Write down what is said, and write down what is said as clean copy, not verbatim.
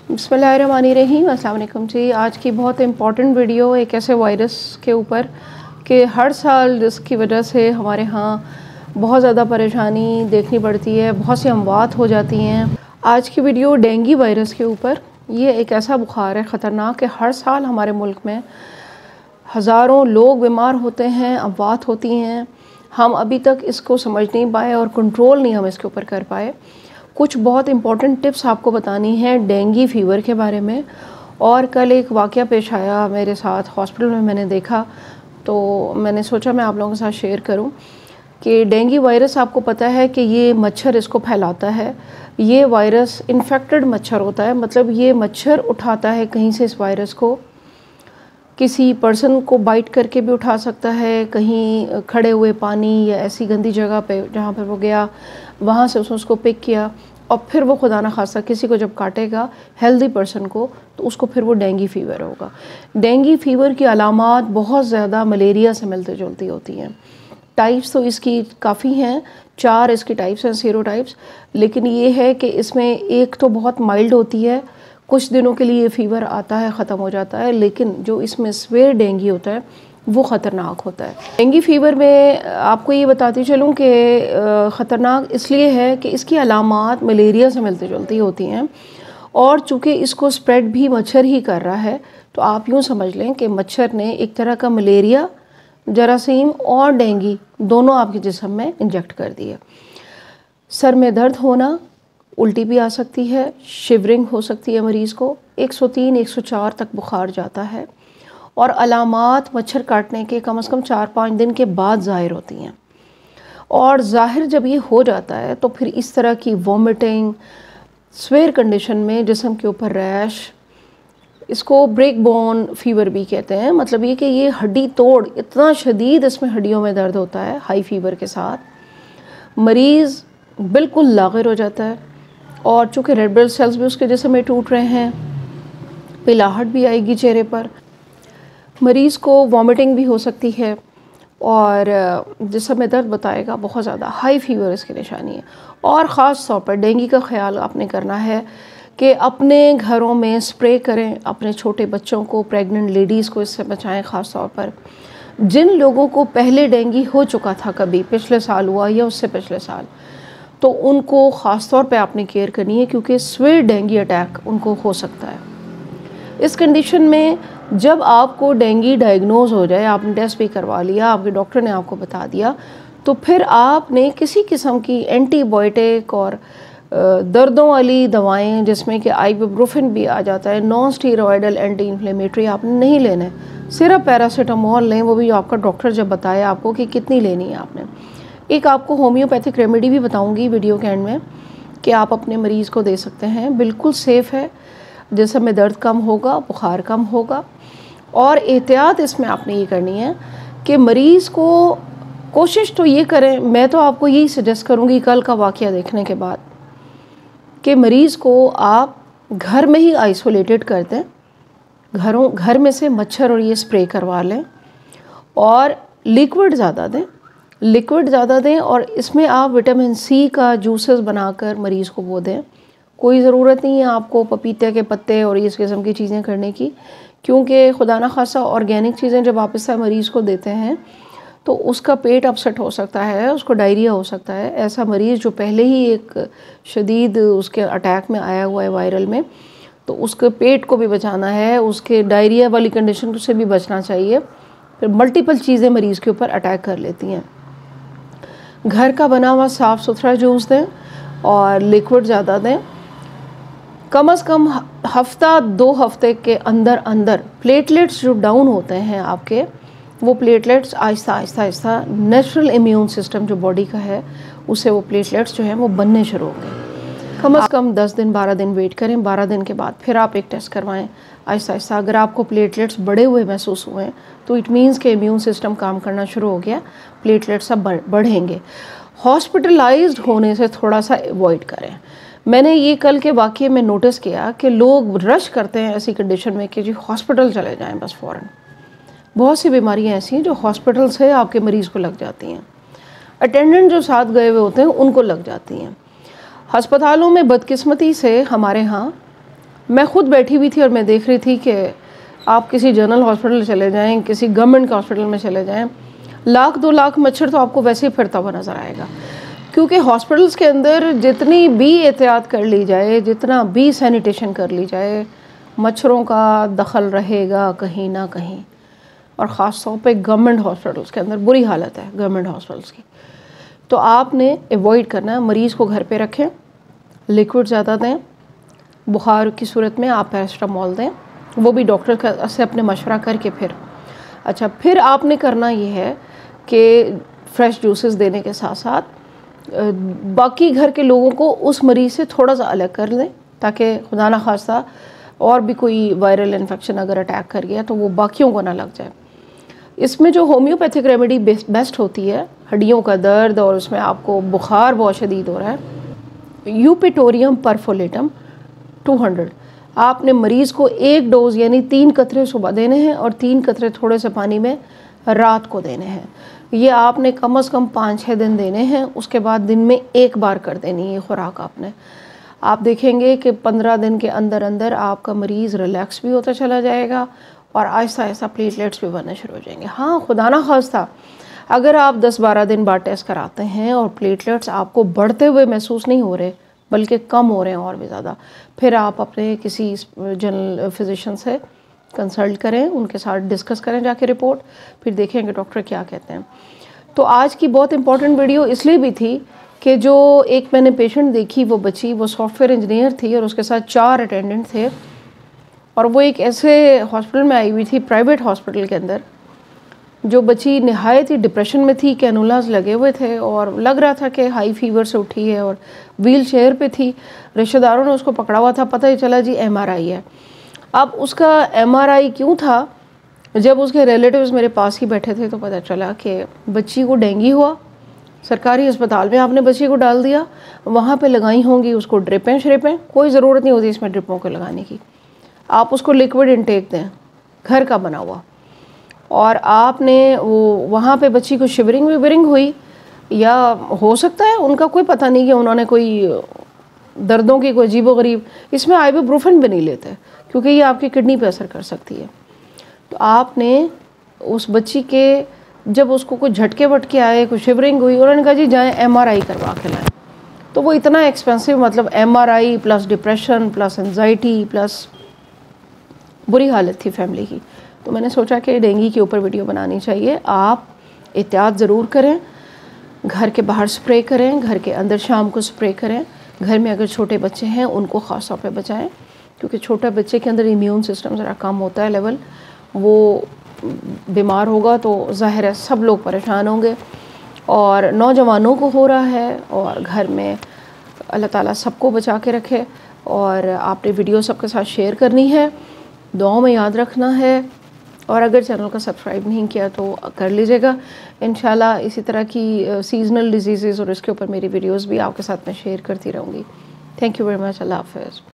बिस्मिल्लाहिर्रहमानिर्रहीम। अस्सलाम वालेकुम जी। आज की बहुत इम्पॉर्टेंट वीडियो एक ऐसे वायरस के ऊपर कि हर साल जिसकी वजह से हमारे यहाँ बहुत ज़्यादा परेशानी देखनी पड़ती है, बहुत सी अमवात हो जाती हैं। आज की वीडियो डेंगू वायरस के ऊपर। ये एक ऐसा बुखार है ख़तरनाक कि हर साल हमारे मुल्क में हज़ारों लोग बीमार होते हैं, अमवात होती हैं। हम अभी तक इसको समझ नहीं पाए और कंट्रोल नहीं हम इसके ऊपर कर पाए। कुछ बहुत इंपॉर्टेंट टिप्स आपको बतानी है डेंगू फ़ीवर के बारे में। और कल एक वाक़या पेश आया मेरे साथ, हॉस्पिटल में मैंने देखा, तो मैंने सोचा मैं आप लोगों के साथ शेयर करूं कि डेंगू वायरस, आपको पता है कि ये मच्छर इसको फैलाता है। ये वायरस इन्फेक्टेड मच्छर होता है, मतलब ये मच्छर उठाता है कहीं से इस वायरस को, किसी पर्सन को बाइट करके भी उठा सकता है, कहीं खड़े हुए पानी या ऐसी गंदी जगह पे जहाँ पर वो गया वहाँ से उसको पिक किया, और फिर वो खुदा ना खास्ता किसी को जब काटेगा हेल्दी पर्सन को, तो उसको फिर वो डेंगू फ़ीवर होगा। डेंगू फ़ीवर की अलामात बहुत ज़्यादा मलेरिया से मिलती जुलती होती हैं। टाइप्स तो इसकी काफ़ी हैं, 4 इसकी टाइप्स हैं, सीरोटाइप्स। लेकिन ये है कि इसमें एक तो बहुत माइल्ड होती है, कुछ दिनों के लिए फ़ीवर आता है, ख़त्म हो जाता है। लेकिन जो इसमें स्वेयर डेंगू होता है वो ख़तरनाक होता है। डेंगू फ़ीवर में आपको ये बताती चलूँ कि ख़तरनाक इसलिए है कि इसकी अलामात मलेरिया से मिलती जुलती होती हैं, और चूँकि इसको स्प्रेड भी मच्छर ही कर रहा है, तो आप यूँ समझ लें कि मच्छर ने एक तरह का मलेरिया, जरासीम और डेंगू दोनों आपके जिस्म में इंजेक्ट कर दिए। सर में दर्द होना, उल्टी भी आ सकती है, शिवरिंग हो सकती है मरीज़ को, 103-104 तक बुखार जाता है, और अलामात मच्छर काटने के कम से कम 4-5 दिन के बाद ज़ाहिर होती हैं। और ज़ाहिर जब ये हो जाता है तो फिर इस तरह की वॉमिटिंग, स्वेयर कंडीशन में जिस्म के ऊपर रैश, इसको ब्रेक बोन फ़ीवर भी कहते हैं। मतलब ये कि ये हड्डी तोड़, इतना शदीद इसमें हड्डियों में दर्द होता है हाई फ़ीवर के साथ। मरीज़ बिल्कुल लाग़िर हो जाता है, और चूँकि रेड ब्लड सेल्स भी उसके जिस्म में टूट रहे हैं, पिलाहट भी आएगी चेहरे पर, मरीज़ को वॉमिटिंग भी हो सकती है, और जिस्म में दर्द बताएगा बहुत ज़्यादा। हाई फ़ीवर इसकी निशानी है। और ख़ास तौर पर डेंगू का ख्याल आपने करना है कि अपने घरों में स्प्रे करें, अपने छोटे बच्चों को, प्रेग्नेंट लेडीज़ को इससे बचाएं। ख़ास तौर पर जिन लोगों को पहले डेंगू हो चुका था, कभी पिछले साल हुआ या उससे पिछले साल, तो उनको ख़ास तौर पे आपने केयर करनी है, क्योंकि स्वेयर डेंगू अटैक उनको हो सकता है। इस कंडीशन में जब आपको डेंगू डायग्नोज हो जाए, आपने टेस्ट भी करवा लिया, आपके डॉक्टर ने आपको बता दिया, तो फिर आपने किसी किस्म की एंटीबायोटिक और दर्दों वाली दवाएं, जिसमें कि आइबुप्रोफेन भी आ जाता है, नॉन स्टीरॉयडल एंटी इन्फ्लेमेटरी, आपने नहीं लेना है। सिर्फ पैरासीटामोल लें, वो भी आपका डॉक्टर जब बताए आपको कि कितनी लेनी है आपने। एक आपको होम्योपैथिक रेमेडी भी बताऊंगी वीडियो के एंड में कि आप अपने मरीज़ को दे सकते हैं, बिल्कुल सेफ़ है, जिसमें में दर्द कम होगा, बुखार कम होगा। और एहतियात इसमें आपने ये करनी है कि मरीज़ को कोशिश तो ये करें, मैं तो आपको यही सजेस्ट करूँगी कल का वाक़या देखने के बाद, कि मरीज़ को आप घर में ही आइसोलेटेड कर दें, घर में से मच्छर और ये स्प्रे करवा लें, और लिक्विड ज़्यादा दें, और इसमें आप विटामिन सी का जूसेस बनाकर मरीज़ को वो दें। कोई ज़रूरत नहीं है आपको पपीते के पत्ते और इस किस्म की चीज़ें करने की, क्योंकि खुदा ना खासा ऑर्गेनिक चीज़ें जब आप इस मरीज़ को देते हैं तो उसका पेट अपसेट हो सकता है, उसको डायरिया हो सकता है। ऐसा मरीज़ जो पहले ही एक शदीद उसके अटैक में आया हुआ है वायरल में, तो उसके पेट को भी बचाना है, उसके डायरिया वाली कंडीशन से भी बचना चाहिए। फिर मल्टीपल चीज़ें मरीज़ के ऊपर अटैक कर लेती हैं। घर का बना हुआ साफ़ सुथरा जूस दें और लिक्विड ज़्यादा दें। कम से कम हफ्ता 2 हफ्ते के अंदर प्लेटलेट्स जो डाउन होते हैं आपके, वो प्लेटलेट्स आहिस्ता नेचुरल इम्यून सिस्टम जो बॉडी का है, उससे वो प्लेटलेट्स जो हैं वो बनने शुरू होंगे। कम से कम 10 दिन 12 दिन वेट करें, 12 दिन के बाद फिर आप एक टेस्ट करवाएं आहिस्ता। अगर आपको प्लेटलेट्स बढ़े हुए महसूस हुए तो इट मीन्स कि इम्यून सिस्टम काम करना शुरू हो गया, प्लेटलेट्स अब बढ़ेंगे। हॉस्पिटलाइज्ड होने से थोड़ा सा अवॉइड करें। मैंने ये कल के वाक़ये में नोटिस किया कि लोग रश करते हैं ऐसी कंडीशन में कि जी हॉस्पिटल चले जाएं बस फ़ौरन। बहुत सी बीमारियां ऐसी हैं जो हॉस्पिटल से आपके मरीज़ को लग जाती हैं, अटेंडेंट जो साथ गए हुए होते हैं उनको लग जाती हैं। अस्पतालों में बदकिस्मती से हमारे यहाँ मैं ख़ुद बैठी हुई थी और मैं देख रही थी कि आप किसी जनरल हॉस्पिटल चले जाएं, किसी गवर्नमेंट के हॉस्पिटल में चले जाएं, 1-2 लाख मच्छर तो आपको वैसे ही फिरता हुआ नज़र आएगा। क्योंकि हॉस्पिटल्स के अंदर जितनी भी एहतियात कर ली जाए, जितना भी सैनिटेशन कर ली जाए, मच्छरों का दखल रहेगा कहीं ना कहीं। और ख़ास तौर पे गवर्नमेंट हॉस्पिटल्स के अंदर बुरी हालत है गवर्नमेंट हॉस्पिटल्स की। तो आपने एवॉइड करना है, मरीज़ को घर पे रखें, लिक्विड ज़्यादा दें, बुखार की सूरत में आप पैरासिटामोल दें, वो भी डॉक्टर से अपने मशवरा करके। फिर आपने करना ये है कि फ्रेश जूसेस देने के साथ साथ बाकी घर के लोगों को उस मरीज़ से थोड़ा सा अलग कर दें, ताकि खुदा ना खास्ता और भी कोई वायरल इन्फेक्शन अगर अटैक कर गया तो वो बाकियों को ना लग जाए। इसमें जो होम्योपैथिक रेमेडी बेस्ट होती है, हड्डियों का दर्द और उसमें आपको बुखार बहुत शदीद हो रहा है, यूपिटोरियम परफोलेटम 200 आपने मरीज़ को 1 डोज़ यानी 3 कतरे सुबह देने हैं और 3 कतरे थोड़े से पानी में रात को देने हैं। ये आपने कम से कम 5-6 दिन देने हैं, उसके बाद दिन में 1 बार कर देनी है खुराक आपने। आप देखेंगे कि 15 दिन के अंदर अंदर आपका मरीज़ रिलैक्स भी होता चला जाएगा और आहिस्ता आहिस्ता प्लेटलेट्स भी बनने शुरू हो जाएंगे। हाँ, खुदा ना खास्ता अगर आप 10-12 दिन बाद टेस्ट कराते हैं और प्लेटलेट्स आपको बढ़ते हुए महसूस नहीं हो रहे बल्कि कम हो रहे हैं और भी ज़्यादा, फिर आप अपने किसी जनरल फिजिशियन से कंसल्ट करें, उनके साथ डिस्कस करें जाके रिपोर्ट, फिर देखेंगे डॉक्टर क्या कहते हैं। तो आज की बहुत इंपॉर्टेंट वीडियो इसलिए भी थी कि जो एक मैंने पेशेंट देखी, वो बच्ची, वो सॉफ्टवेयर इंजीनियर थी और उसके साथ 4 अटेंडेंट थे और वो एक ऐसे हॉस्पिटल में आई हुई थी, प्राइवेट हॉस्पिटल के अंदर। जो बच्ची नहायत ही डिप्रेशन में थी, कैनुलास लगे हुए थे और लग रहा था कि हाई फीवर से उठी है और व्हील चेयर पे थी। रिश्तेदारों ने उसको पकड़ा हुआ था, पता ही चला जी MRI है। अब उसका MRI क्यों था, जब उसके रिलेटिव्स मेरे पास ही बैठे थे तो पता चला कि बच्ची को डेंगू हुआ, सरकारी अस्पताल में आपने बच्ची को डाल दिया, वहाँ पे लगाई होंगी उसको ड्रिपें श्रिपें, कोई ज़रूरत नहीं होती इसमें ड्रिपों को लगाने की। आप उसको लिक्विड इंटेक दें, घर का बना हुआ, और आपने वो वहाँ पे बच्ची को शिवरिंग विवरिंग हुई, या हो सकता है उनका कोई पता नहीं कि उन्होंने कोई दर्दों की कोई अजीबोगरीब, इसमें आइबुप्रोफेन भी नहीं लेते क्योंकि ये आपकी किडनी पे असर कर सकती है। तो आपने उस बच्ची के, जब उसको कुछ झटके वटके आए, कुछ शिवरिंग हुई, उन्होंने कहा जी जाएँ MRI करवा के लाएँ। तो वो इतना एक्सपेंसिव, मतलब MRI plus depression plus anxiety plus बुरी हालत थी फैमिली की। तो मैंने सोचा कि डेंगू के ऊपर वीडियो बनानी चाहिए। आप एहतियात ज़रूर करें, घर के बाहर स्प्रे करें, घर के अंदर शाम को स्प्रे करें, घर में अगर छोटे बच्चे हैं उनको ख़ास तौर पे बचाएं, क्योंकि छोटे बच्चे के अंदर इम्यून सिस्टम ज़रा कम होता है लेवल, वो बीमार होगा तो ज़ाहिर है सब लोग परेशान होंगे। और नौजवानों को हो रहा है और घर में अल्लाह ताला सबको बचा के रखे। और आपने वीडियो सबके साथ शेयर करनी है, दुआओं में याद रखना है, और अगर चैनल को सब्सक्राइब नहीं किया तो कर लीजिएगा। इंशाल्लाह इसी तरह की सीजनल डिजीज़ और इसके ऊपर मेरी वीडियोस भी आपके साथ में शेयर करती रहूँगी। Thank you very much. Allah हाफ़िज़।